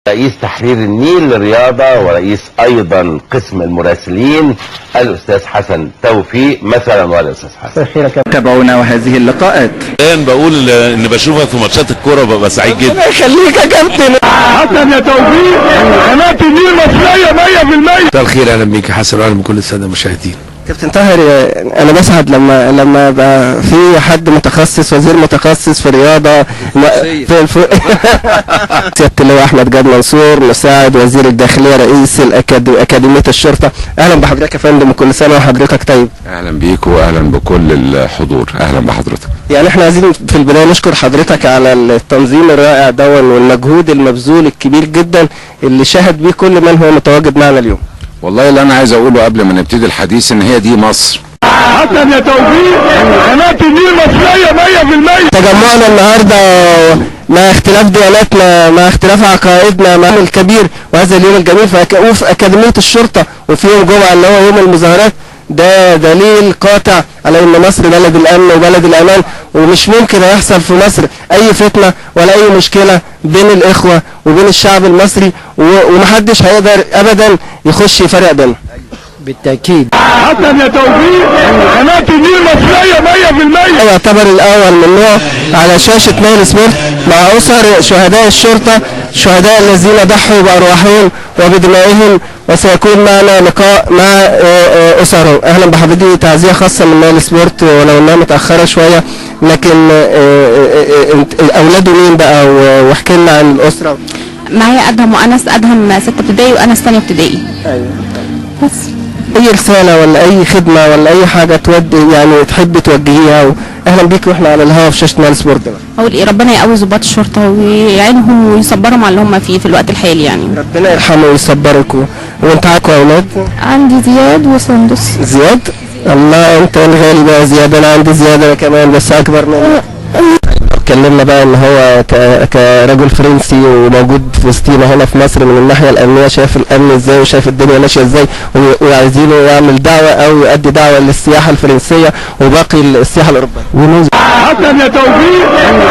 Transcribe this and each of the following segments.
رئيس تحرير النيل للرياضة ورئيس أيضا قسم المراسلين الأستاذ حسن توفيق مثلا. والأستاذ حسن تابعونا وهذه اللقاءات. الآن بقول إن بشوفك في ماتشات الكورة ببقى سعيد جدا. ربنا يخليك يا كابتن حسن يا توفيق. قناة النيل مصرية 100%. مساء الخير، أهلا بيك يا حسن وأهلا بكل السادة المشاهدين. كابتن طاهر، انا بسعد لما يبقى في حد متخصص، وزير متخصص في الرياضه في سياده اللواء احمد جاد منصور مساعد وزير الداخليه رئيس اكاديميه الشرطه. اهلا بحضرتك يا فندم وكل سنه وحضرتك طيب. اهلا بيك واهلا بكل الحضور، اهلا بحضرتك. يعني احنا عايزين في البدايه نشكر حضرتك على التنظيم الرائع ده والمجهود المبذول الكبير جدا اللي شاهد بيه كل من هو متواجد معنا اليوم. والله اللي انا عايز اقوله قبل ما نبتدي الحديث ان هي دي مصر. حسن يا توفيق. قناة النيل مصرية 100%. تجمعنا النهارده مع اختلاف دياناتنا، مع اختلاف عقائدنا، مع الكبير وهذا اليوم الجميل في أكاديمية الشرطة وفي يوم جمعة اللي هو يوم المظاهرات. ده دليل قاطع على ان مصر بلد الامن وبلد الامان، ومش ممكن يحصل في مصر اي فتنة ولا اي مشكلة بين الاخوة وبين الشعب المصري، ومحدش هيقدر ابدا يخش يفرق بينهم. بالتأكيد. حسن يا توفيق. قناة النيل مصرية 100%. يعتبر الأول من نوعه على شاشة نايل سبورت مع أسر شهداء الشرطة، الشهداء الذين ضحوا بأرواحهم وبدمائهم، وسيكون معنا لقاء مع أسرهم. أهلا بحضرتك، تعزية خاصة من نايل سبورت ولو إنها متأخرة شوية، لكن أولاده مين بقى؟ واحكي لنا عن الأسرة. معايا أدهم وأنس، أدهم 6 ابتدائي وأنس 2 ابتدائي. أيوه. بس اي رسالة ولا اي خدمة ولا اي حاجة يعني تحب توجهيها؟ اهلا بيك واحنا على الهواء في شاشة نايل سبورت. اقول ايه، ربنا يقوي ضباط الشرطة ويعينهم ويصبرهم على اللي هم فيه في الوقت الحالي يعني. ربنا يرحمه ويصبرك. وانت عاكوا اولاد؟ عندي زياد وسندس. زياد؟ الله، انت الغالي بقى زياد. انا عندي زياد انا كمان بس اكبر مني. اتكلمنا بقى ان هو كرجل فرنسي وموجود في وسطينا هنا في مصر من الناحيه الامنيه، شايف الامن ازاي وشايف الدنيا ماشيه ازاي، وعايزينه يعمل دعوه او يؤدي دعوه للسياحه الفرنسيه وباقي السياحه الاوروبيه. حسن يا توفيق.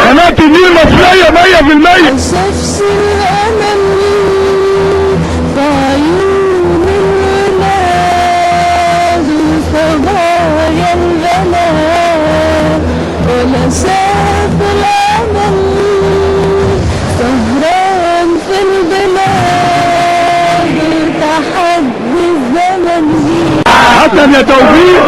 قناة النيل مصريه 100%. حسن يا توفيق.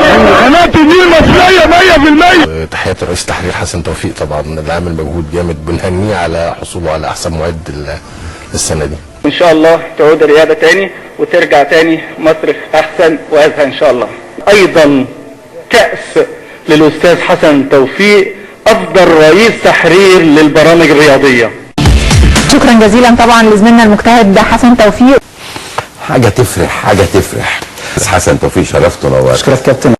قناة النيل مصرية 100%. تحياتي الرئيس تحرير حسن توفيق طبعا اللي عامل مجهود جامد، بنهنيه على حصوله على احسن معد السنه دي. ان شاء الله تعود الرياضه تاني وترجع تاني مصر احسن وازهى ان شاء الله. ايضا كأس للاستاذ حسن توفيق افضل رئيس تحرير للبرامج الرياضيه. شكرا جزيلا طبعا لزميلنا المجتهد حسن توفيق. حاجة تفرح، حاجة تفرح. حسن توفيق شرفت ونورت. شكرا كابتن.